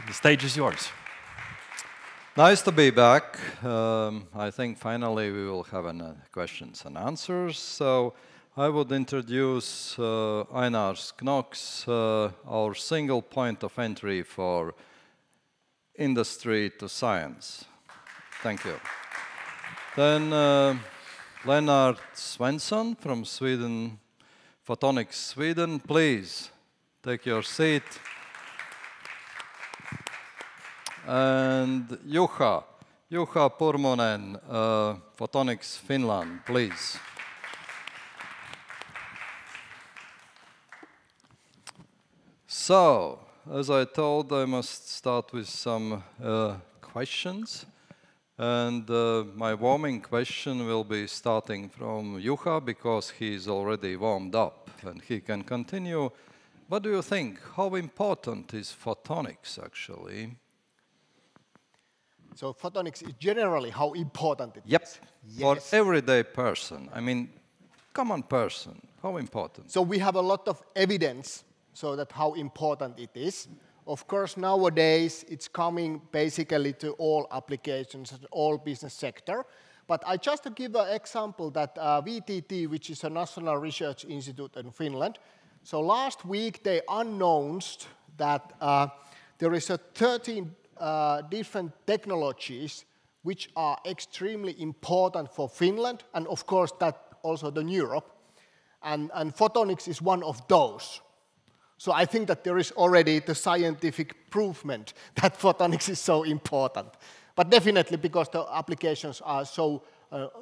The stage is yours. Nice to be back. I think finally we will have questions and answers. So I would introduce Einar Knox, our single point of entry for industry to science. Thank you. Then Lennart Svensson from Sweden, Photonics Sweden. Please take your seat. And Juha Purmonen, Photonics Finland, please. So, as I told, I must start with some questions. And my warming question will be starting from Juha, because he's already warmed up and he can continue. What do you think? How important is photonics, actually? So photonics is generally how important it is. Yes. For Yes. everyday person, I mean, common person, how important? So we have a lot of evidence so that how important it is. Of course, nowadays it's coming basically to all applications and all business sector. But I just to give an example that VTT, which is a national research institute in Finland, so last week they announced that there is a 13 different technologies which are extremely important for Finland, and of course that also the Europe, and photonics is one of those. So I think that there is already the scientific provement that photonics is so important. But definitely because the applications are so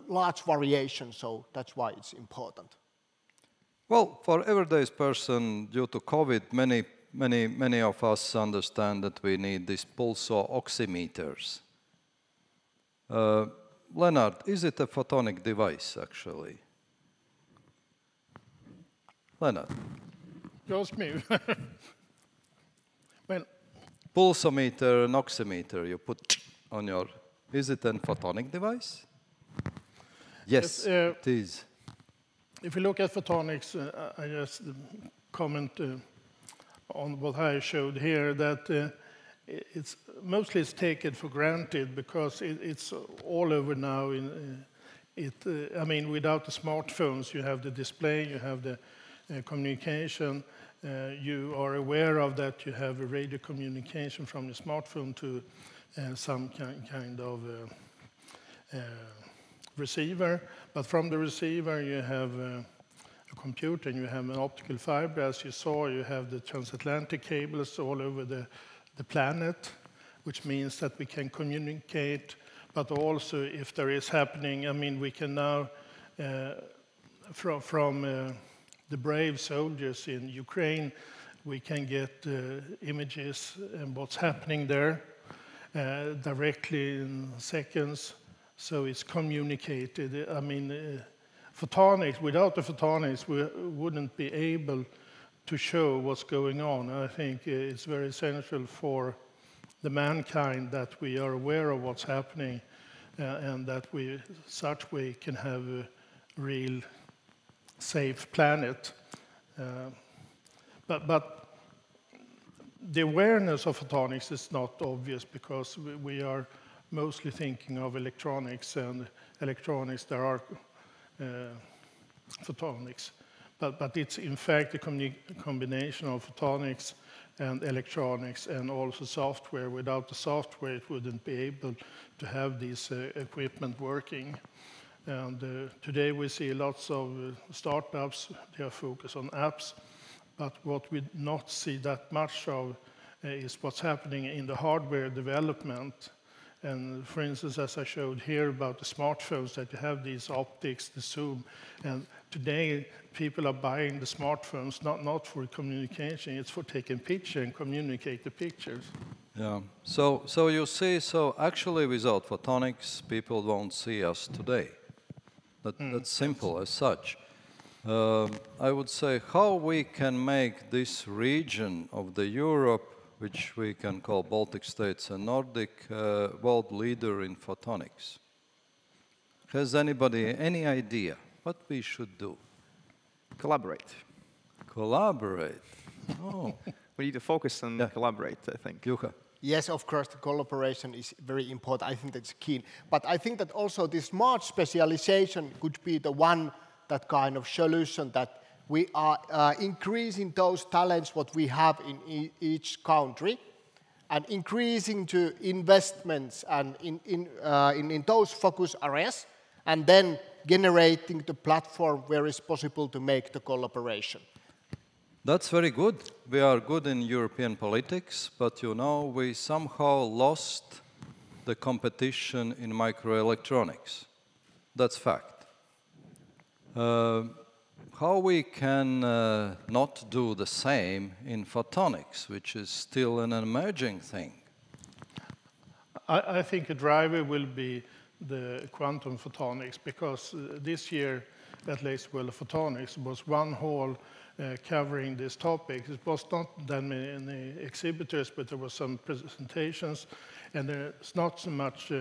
large variation, so that's why it's important. Well, for everyday person, due to COVID, many of us understand that we need these pulsar oximeters. Lennart, is it a photonic device, actually? Lennart. Just me. Well, Pulsometer and oximeter you put on your... Is it a photonic device? Yes, it is. if you look at photonics, I just comment on what I showed here, that it's mostly taken for granted because it's all over now. I mean, without the smartphones, you have the display, you have the communication. You are aware of that. You have a radio communication from the smartphone to some kind of receiver. But from the receiver, you have a computer and you have an optical fiber. As you saw, you have the transatlantic cables all over the planet, which means that we can communicate. But also, if there is happening, I mean, we can now, from the brave soldiers in Ukraine, we can get images and what's happening there directly in seconds. So it's communicated. I mean, photonics, without the photonics, we wouldn't be able to show what's going on. I think it's very essential for the mankind that we are aware of what's happening and that we, such way, can have a real safe planet. But the awareness of photonics is not obvious because we are mostly thinking of electronics, and electronics there are photonics. But it's in fact a combination of photonics and electronics and also software. Without the software, it wouldn't be able to have this equipment working. And today we see lots of startups, they are focused on apps, but what we not see that much of is what's happening in the hardware development. And for instance, as I showed here about the smartphones, that you have these optics, the zoom, and today people are buying the smartphones not for communication, it's for taking pictures and communicate the pictures. Yeah, so you see, so actually without photonics, people won't see us today. That's simple as such. I would say how we can make this region of the Europe, which we can call Baltic states and Nordic, world leader in photonics. Has anybody any idea what we should do? Collaborate. Collaborate. Oh. We need to focus and collaborate, I think. Juha. Yes, of course, the collaboration is very important. I think that's key. But I think that also this smart specialization could be the one that kind of solution that we are increasing those talents what we have in each country and increasing to investments and in those focus areas and then generating the platform where it's possible to make the collaboration. That's very good. We are good in European politics, but you know, we somehow lost the competition in microelectronics. That's fact. How we can not do the same in photonics, which is still an emerging thing? I think a driver will be the quantum photonics, because this year, at least, well, photonics was one whole covering this topic. It was not that many exhibitors, but there were some presentations, and there's not so much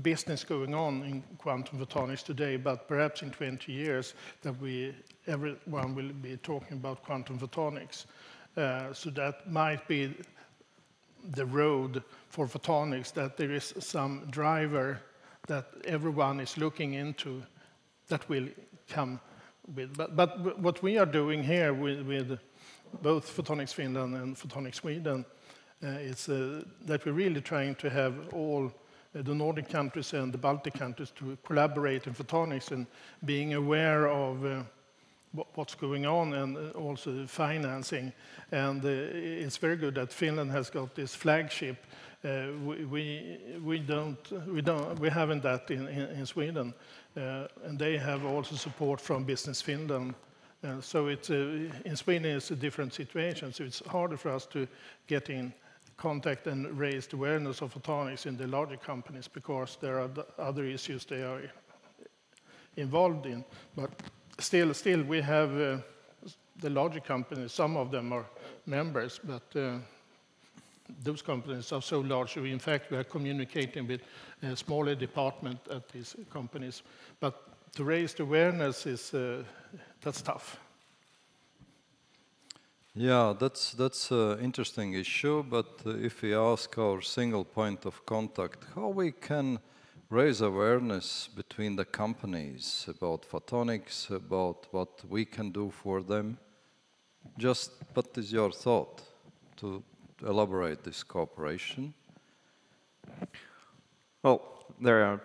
business going on in quantum photonics today, but perhaps in 20 years that everyone will be talking about quantum photonics. So that might be the road for photonics, that there is some driver that everyone is looking into that will come with. But what we are doing here with both Photonics Finland and Photonics Sweden is that we're really trying to have all the Nordic countries and the Baltic countries to collaborate in photonics and being aware of what's going on and also the financing. And it's very good that Finland has got this flagship. We haven't that in Sweden, and they have also support from Business Finland. So it's in Sweden it's a different situation. So it's harder for us to get in contact and raise the awareness of photonics in the larger companies because there are other issues they are involved in. But still we have the larger companies. Some of them are members, but those companies are so large. In fact, we are communicating with a smaller department at these companies. But to raise the awareness that's tough. Yeah, that's an interesting issue, but if we ask our single point of contact, how we can raise awareness between the companies about photonics, about what we can do for them, just what is your thought to elaborate this cooperation? Well, there are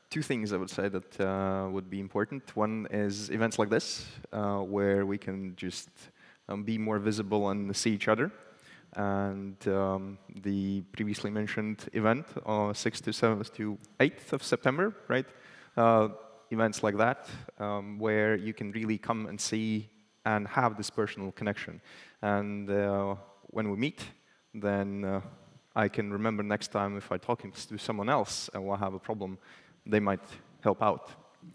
two things I would say that would be important. One is events like this, where we can just be more visible and see each other. And the previously mentioned event on 6th to 7th to 8th of September, right? Events like that, where you can really come and see and have this personal connection. And when we meet, then I can remember next time if I'm talking to someone else and will have a problem, they might help out.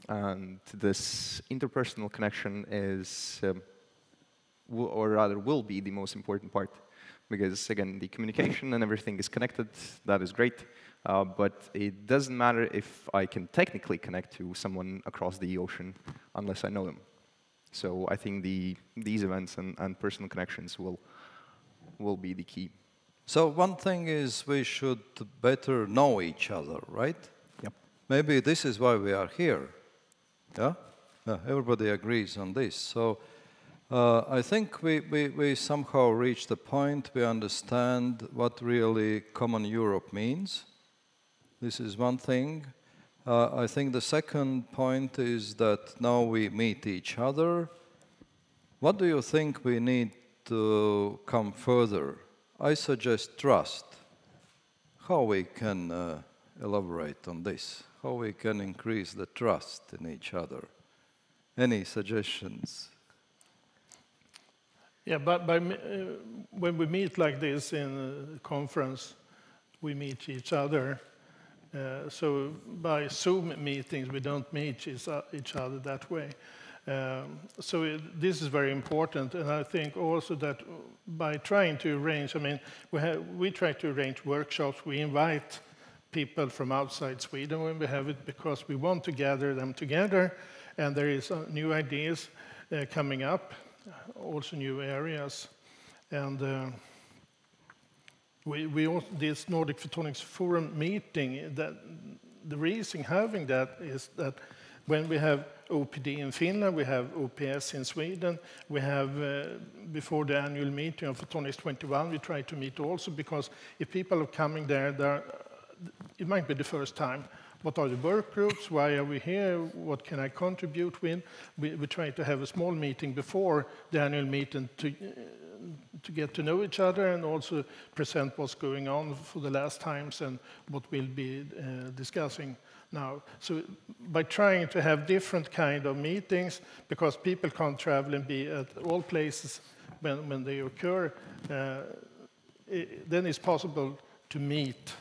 And this interpersonal connection is or rather will be the most important part. Because again, the communication and everything is connected, that is great, but it doesn't matter if I can technically connect to someone across the ocean unless I know them. So I think these events and personal connections will be the key. So one thing is we should better know each other, right? Yep. Maybe this is why we are here. Yeah? Everybody agrees on this. So I think we somehow reached the point we understand what really common Europe means. This is one thing. I think the second point is that now we meet each other. What do you think we need to come further? I suggest trust. How we can elaborate on this? How we can increase the trust in each other? Any suggestions? Yeah, but when we meet like this in a conference, we meet each other. So by Zoom meetings, we don't meet each other that way. So this is very important, and I think also that by trying to arrange, I mean, we try to arrange workshops. We invite people from outside Sweden when we have it because we want to gather them together, and there is new ideas coming up. Also new areas, and This Nordic Photonics Forum meeting, the reason having that is that when we have OPD in Finland, we have OPS in Sweden, we have, before the annual meeting of Photonics 21, we try to meet also, because if people are coming there, it might be the first time. What are the work groups? Why are we here? What can I contribute with? We try to have a small meeting before the annual meeting to get to know each other and also present what's going on for the last times and what we'll be discussing now. So by trying to have different kind of meetings, because people can't travel and be at all places when they occur, then it's possible to meet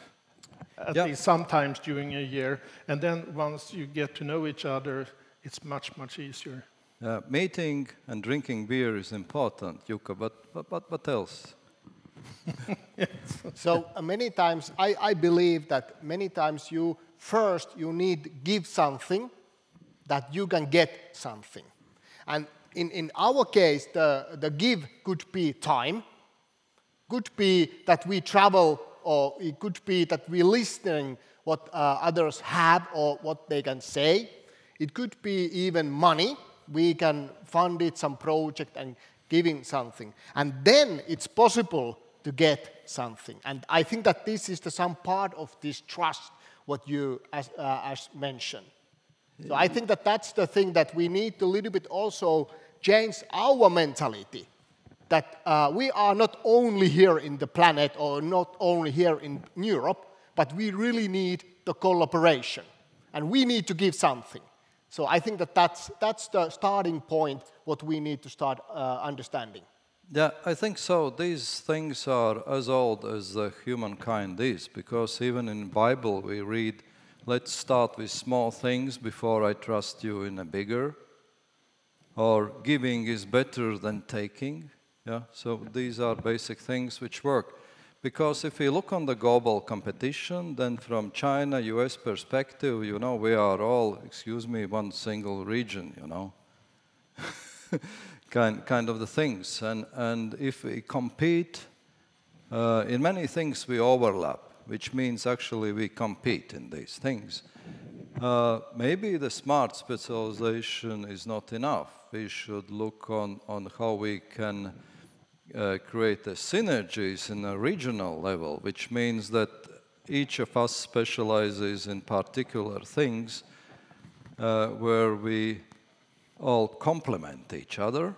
at least sometimes during a year. And then once you get to know each other, it's much, much easier. Meeting and drinking beer is important, Jukka, but what else? Yes. So many times, I believe that many times you need to give something that you can get something. And in our case, the give could be time, could be that we travel, or it could be that we're listening what others have or what they can say. It could be even money. We can fund it, some project, and giving something. And then it's possible to get something. And I think that this is some part of this trust, what you as mentioned. So I think that that's the thing that we need to a little bit also change our mentality. That we are not only here in the planet or not only here in Europe, but we really need the collaboration. And we need to give something. So I think that that's the starting point, what we need to start understanding. Yeah, I think so. These things are as old as the humankind is, because even in the Bible we read, let's start with small things before I trust you in a bigger. Or giving is better than taking. Yeah, so these are basic things which work. Because if we look on the global competition, then from China, US perspective, you know, we are all, excuse me, one single region, you know. kind of the things. And if we compete, in many things we overlap, which means actually we compete in these things. Maybe the smart specialization is not enough. We should look on how we can create the synergies in a regional level, which means that each of us specializes in particular things where we all complement each other.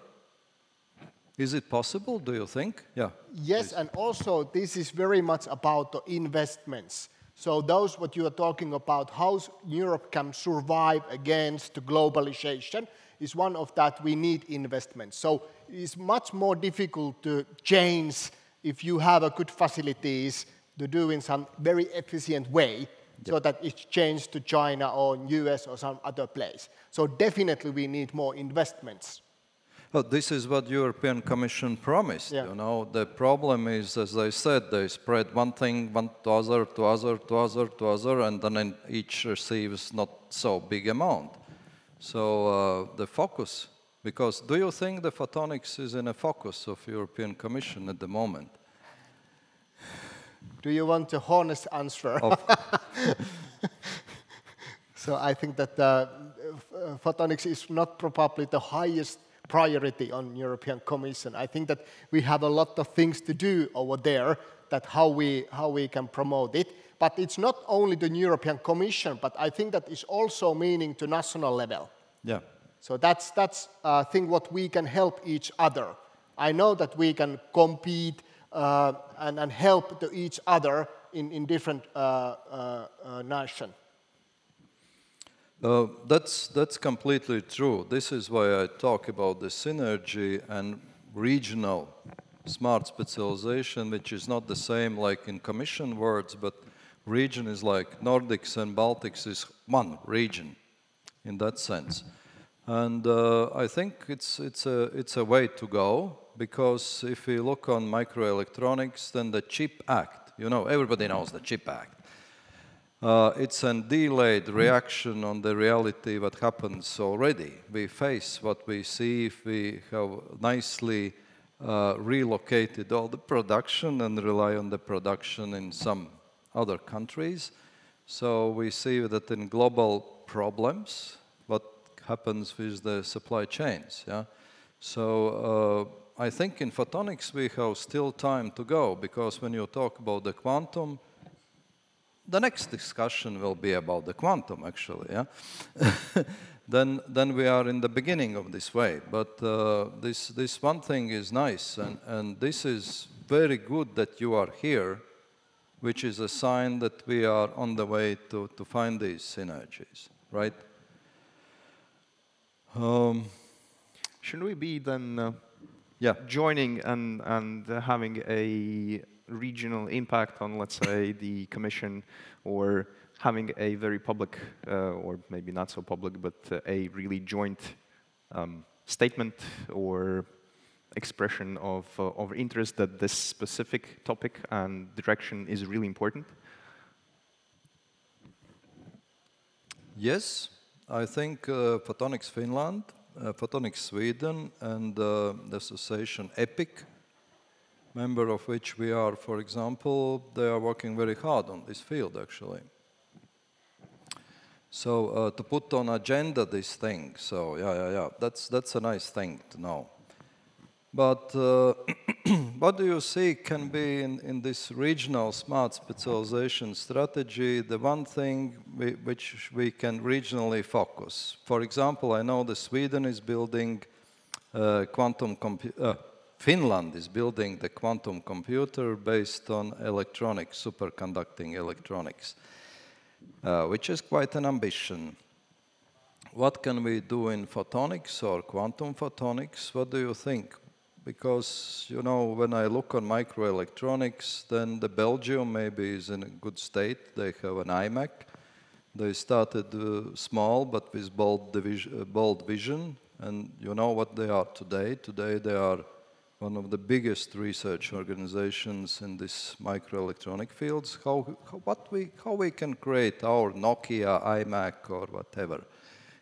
Is it possible, do you think? Yeah. Yes, please. And also this is very much about the investments. So those what you are talking about, how Europe can survive against the globalization, is one of that we need investments. So it's much more difficult to change if you have a good facilities to do in some very efficient way, so that it's changed to China or US or some other place. So definitely we need more investments. Well, this is what European Commission promised, you know. The problem is, as I said, they spread one thing, one to other, to other, to other, to other, and then each receives not so big amount. So the focus, because do you think the photonics is in a focus of European Commission at the moment? Do you want a honest answer? So I think that photonics is not probably the highest priority on European Commission. I think that we have a lot of things to do over there, that how we can promote it. But it's not only the European Commission, but I think that is also meaning to national level. Yeah. So that's a thing what we can help each other. I know that we can compete and help to each other in different nations. That's completely true. This is why I talk about the synergy and regional smart specialization, which is not the same like in Commission words, but region is like Nordics and Baltics is one region in that sense. And I think it's a way to go, because if we look on microelectronics, then the CHIP Act, you know, everybody knows the CHIP Act. It's a delayed reaction on the reality what happens already. We face what we see if we have nicely relocated all the production and rely on the production in some other countries. So we see that in global problems, what happens with the supply chains. Yeah? So I think in photonics we have still time to go, because when you talk about the quantum, the next discussion will be about the quantum, actually. Yeah? Then we are in the beginning of this way. But this one thing is nice, and this is very good that you are here, which is a sign that we are on the way to find these synergies, right? Shouldn't we be then yeah. joining and having a regional impact on, let's say, the Commission, or having a very public, or maybe not so public, but a really joint statement or expression of interest that this specific topic and direction is really important? Yes, I think Photonics Finland, Photonics Sweden, and the association EPIC, member of which we are, for example, they are working very hard on this field, actually. So to put on agenda this thing, so yeah, that's a nice thing to know. But what do you see can be in this regional smart specialization strategy the one thing which we can regionally focus? For example, I know that Sweden is building Finland is building the quantum computer based on electronics, superconducting electronics, which is quite an ambition. What can we do in photonics or quantum photonics? What do you think? Because, you know, when I look on microelectronics, then the Belgium maybe is in a good state. They have an iMac. They started small, but with bold vision. And you know what they are today. Today they are one of the biggest research organizations in this microelectronic fields. How we can create our Nokia, iMac, or whatever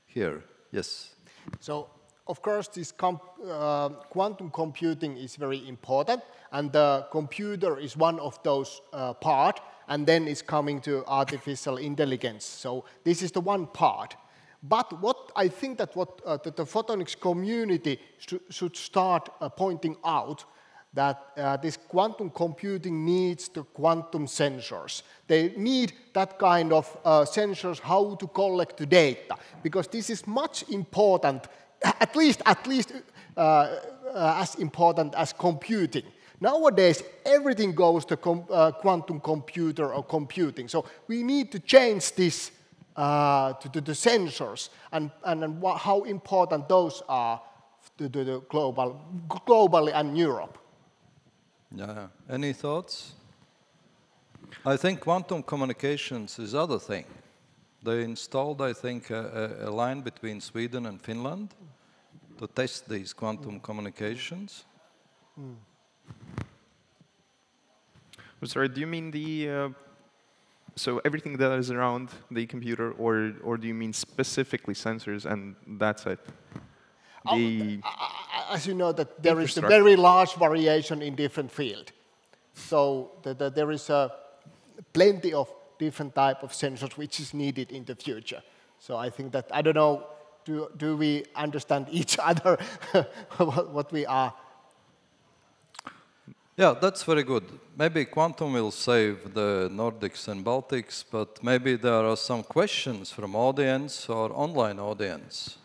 here? Yes. So, of course, this quantum computing is very important, and the computer is one of those part, and then it's coming to artificial intelligence. So this is the one part. But what I think that the photonics community should start pointing out, that this quantum computing needs the quantum sensors. They need that kind of sensors, how to collect the data, because this is much important, at least as important as computing. Nowadays, everything goes to quantum computer or computing. So we need to change this to the sensors and how important those are to the globally and Europe. Yeah. Any thoughts? I think quantum communications is other thing. They installed, I think, a line between Sweden and Finland to test these quantum communications. Sorry, do you mean the so everything that is around the computer, or do you mean specifically sensors and that's it? As you know, that there is a very large variation in different fields. So there is plenty of different type of sensors which is needed in the future. So I think that, I don't know, do we understand each other what we are? Yeah, that's very good. Maybe quantum will save the Nordics and Baltics, but maybe there are some questions from audience or online audience.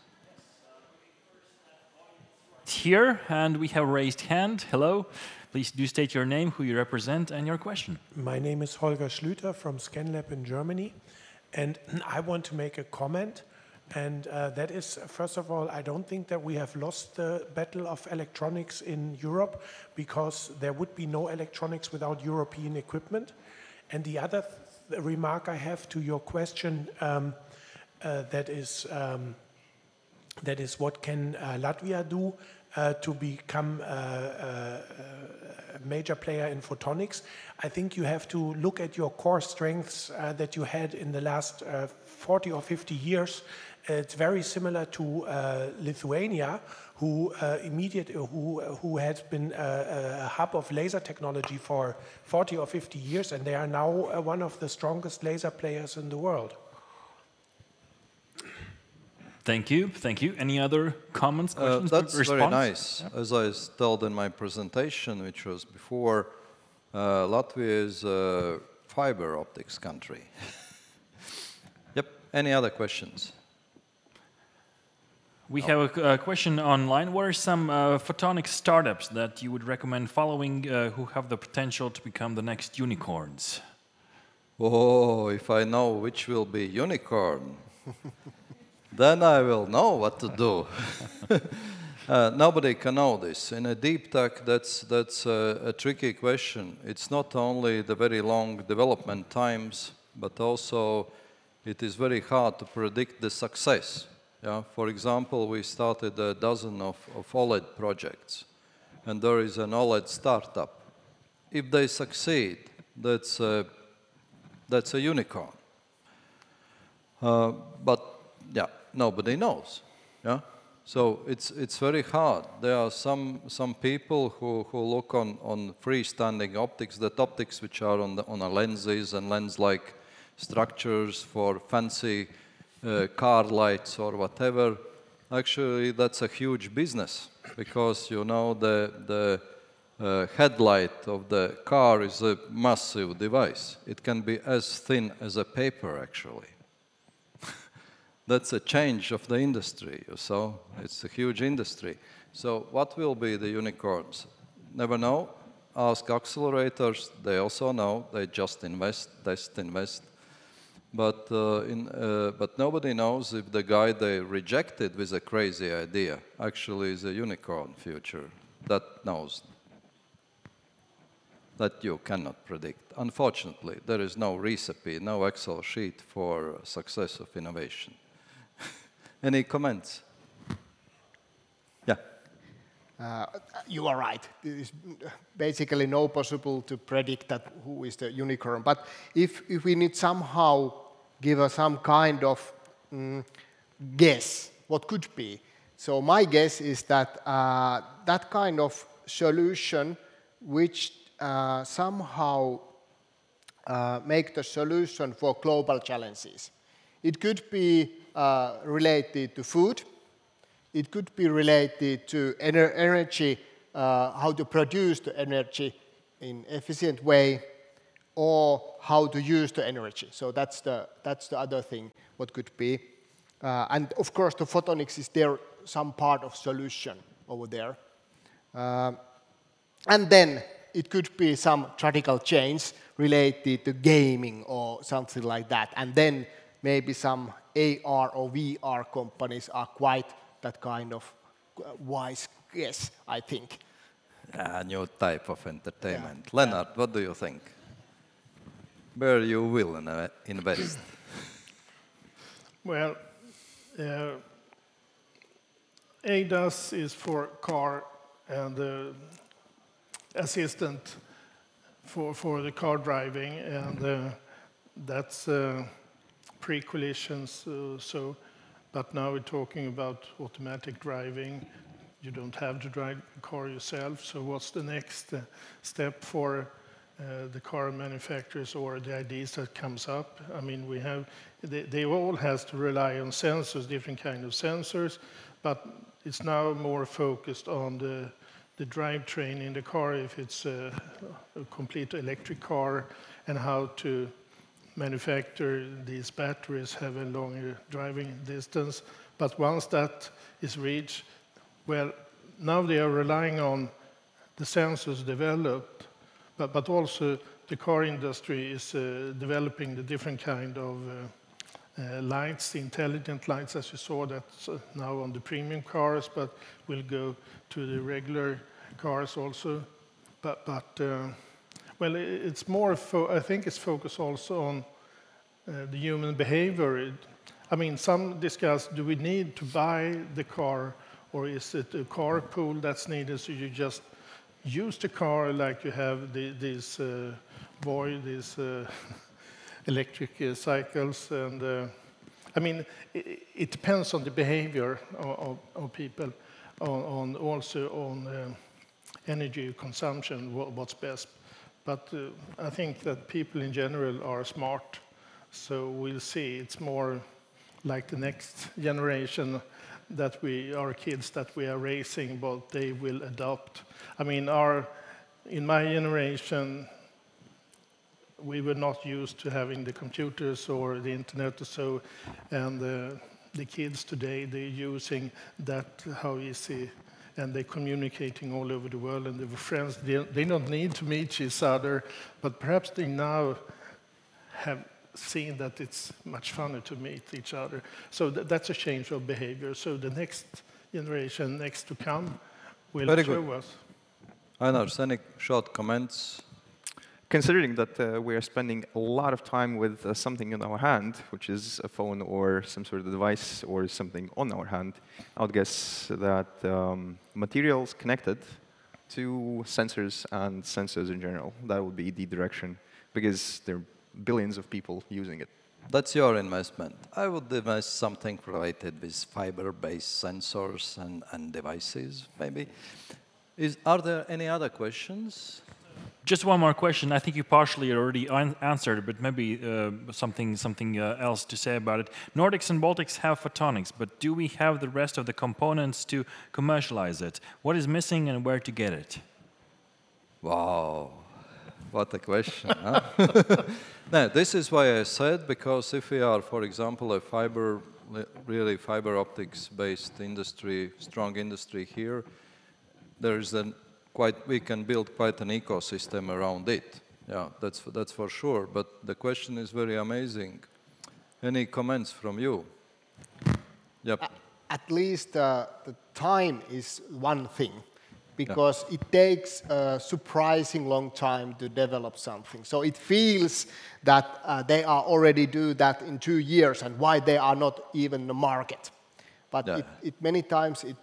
Here, and we have raised hand. Hello. Please do state your name, who you represent, and your question. My name is Holger Schlüter from ScanLab in Germany, and I want to make a comment. And that is, first of all, I don't think that we have lost the battle of electronics in Europe, because there would be no electronics without European equipment. And the other remark I have to your question, that is what can Latvia do to become a major player in photonics. I think you have to look at your core strengths that you had in the last 40 or 50 years, it's very similar to Lithuania, who who had been a hub of laser technology for 40 or 50 years, and they are now one of the strongest laser players in the world. Thank you. Thank you. Any other comments, questions, That's response? very nice. Yeah. As I told in my presentation, which was before, Latvia is a fiber optics country. Yep. Any other questions? We have a question online. What are some photonic startups that you would recommend following who have the potential to become the next unicorns? Oh, if I know which will be unicorn, then I will know what to do. Nobody can know this. In a deep tech, that's a tricky question. It's not only the very long development times, but also it is very hard to predict the success. Yeah? For example, we started a dozen of OLED projects, and there is an OLED startup. If they succeed, that's a unicorn. But yeah, nobody knows. Yeah? So it's very hard. There are some people who look on freestanding optics, that optics which are on the lenses and lens-like structures for fancy car lights or whatever. Actually, that's a huge business because, you know, the headlight of the car is a massive device. It can be as thin as a paper, actually. That's a change of the industry, you saw. It's a huge industry. So what will be the unicorns? Never know. Ask accelerators. They also know. They just invest, test, invest. But nobody knows if the guy they rejected with a crazy idea actually is a unicorn future. That knows. That you cannot predict. Unfortunately, there is no recipe, no Excel sheet for success of innovation. Any comments? Yeah. You are right. It is basically no possible to predict that who is the unicorn. But if we need somehow give us some kind of guess, what could be? So my guess is that that kind of solution which somehow make the solution for global challenges. It could be related to food. It could be related to energy, how to produce the energy in efficient way, or how to use the energy. So that's the other thing what could be. And of course, the photonics is there some part of solution over there. And then it could be some radical change related to gaming or something like that. And then maybe some AR or VR companies are quite that kind of wise guess, I think. A new type of entertainment. Yeah. Lennart, what do you think? Where you will invest? Well, ADAS is for car and assistant for the car driving, and that's pre-collisions. But now we're talking about automatic driving. You don't have to drive the car yourself. So what's the next step for the car manufacturers or the ideas that comes up? I mean, we have they all has to rely on sensors, different kind of sensors, but it's now more focused on the drivetrain in the car, if it's a complete electric car, and how to manufacture these batteries have a longer driving distance. But once that is reached, well, now they are relying on the sensors developed, but also the car industry is developing the different kind of lights, the intelligent lights, as you saw, that's now on the premium cars, but will go to the regular cars also. But well, it's more, I think it's focused also on the human behavior. I mean, some discuss, do we need to buy the car, or is it a carpool that's needed, so you just use the car like you have these electric cycles, and I mean, it depends on the behavior of people, also on energy consumption, what's best. But I think that people in general are smart, so we'll see. It's more like the next generation that our kids that we are raising, but they will adopt. I mean, in my generation, we were not used to having the computers or the internet or so, and the kids today, they're using that how easy, and they're communicating all over the world, and they're friends. They don't need to meet each other, but perhaps they now have seen that it's much funner to meet each other. So that's a change of behavior. So the next generation, next to come, will show us. Einar, any short comments? Considering that we are spending a lot of time with something in our hand, which is a phone or some sort of device or something on our hand, I would guess that materials connected to sensors and sensors in general, that would be the direction, because there are billions of people using it. That's your investment. I would invest something related with fiber-based sensors and devices, maybe. Are there any other questions? Just one more question. I think you partially already answered, but maybe something else to say about it. Nordics and Baltics have photonics, but do we have the rest of the components to commercialize it? What is missing and where to get it? Wow, what a question, huh? No, this is why I said, because if we are, for example, a really fiber optics-based industry, strong industry here, there is we can build quite an ecosystem around it. Yeah, that's for sure. But the question is very amazing. Any comments from you? Yep. At least the time is one thing, because it takes a surprising long time to develop something. So it feels that they are already do that in 2 years, and why they are not even in the market. But many times it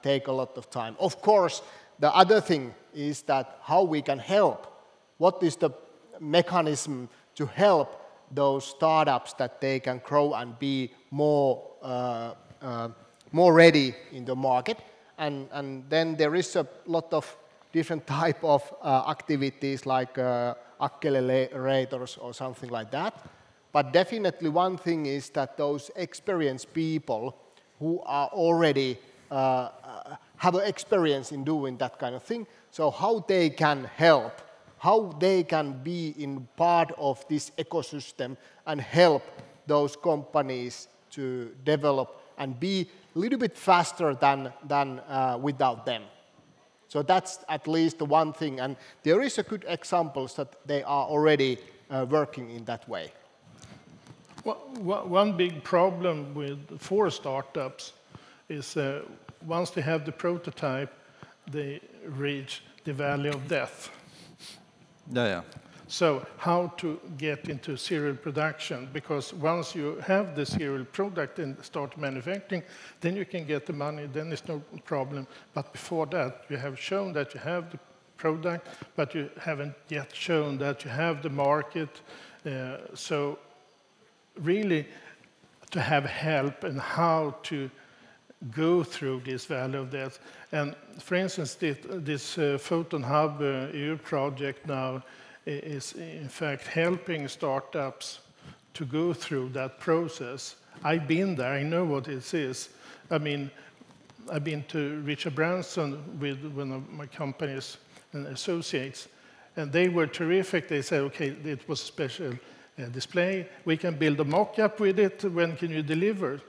take a lot of time. Of course, the other thing is that how we can help. What is the mechanism to help those startups that they can grow and be more ready in the market? And then there is a lot of different type of activities like accelerators or something like that. But definitely one thing is that those experienced people who are already have an experience in doing that kind of thing, so how they can help, how they can be in part of this ecosystem and help those companies to develop and be a little bit faster than without them. So that's at least the one thing, and there is a good examples that they are already working in that way. One big problem for startups is once they have the prototype, they reach the valley of death. Yeah. So how to get into serial production? Because once you have the serial product and start manufacturing, then you can get the money, then it's no problem. But before that, you have shown that you have the product, but you haven't yet shown that you have the market. So really to have help in how to go through this valley of death. And for instance, this Photon Hub EU project now is in fact helping startups to go through that process. I've been there, I know what it is. I mean, I've been to Richard Branson with one of my companies and associates, and they were terrific. They said, okay, it was a special display. We can build a mock-up with it. When can you deliver?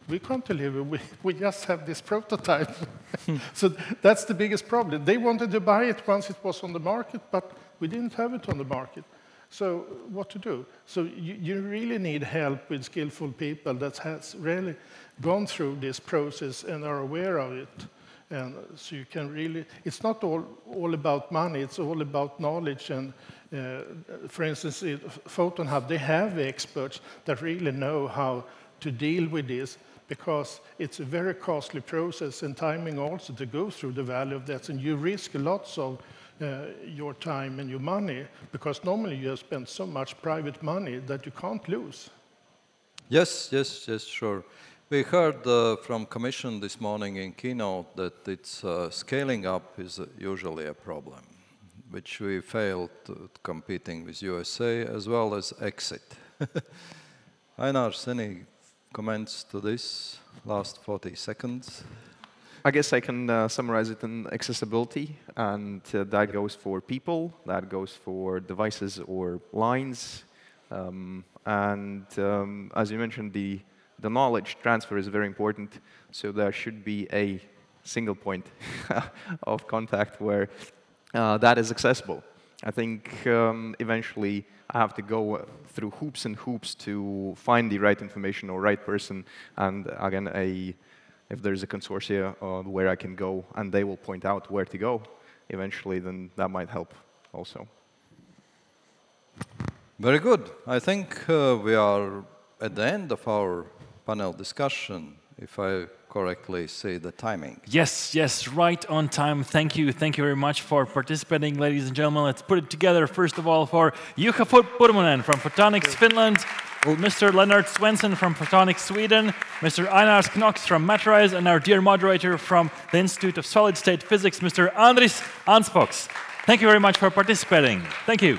We can't deliver. We just have this prototype. So that's the biggest problem. They wanted to buy it once it was on the market, but we didn't have it on the market. So what to do? So you really need help with skillful people that has really gone through this process and are aware of it. And so you can really, it's not all about money, it's all about knowledge. And for instance, Photon Hub, they have experts that really know how to deal with this, because it's a very costly process and timing also to go through the valley of death, and you risk lots of your time and your money, because normally you have spent so much private money that you can't lose. Yes, sure. We heard from Commission this morning in keynote that its scaling up is usually a problem, which we failed competing with USA as well as exit. Einars, any comments to this? Last 40 seconds. I guess I can summarize it in accessibility, and that goes for people, that goes for devices or lines, and as you mentioned, the knowledge transfer is very important, so there should be a single point of contact where that is accessible. I think eventually I have to go through hoops and hoops to find the right information or right person, and again, if there's a consortia where I can go and they will point out where to go eventually, then that might help also. Very good. I think we are at the end of our panel discussion, if I correctly see the timing. Yes, right on time. Thank you very much for participating, ladies and gentlemen. Let's put it together, first of all, for Juha Purmonen from Photonics Finland, Mr. Lennart Svensson from Photonics Sweden, Mr. Einars Knox from Matrise, and our dear moderator from the Institute of Solid State Physics, Mr. Andris Anspoks. Thank you very much for participating. Thank you.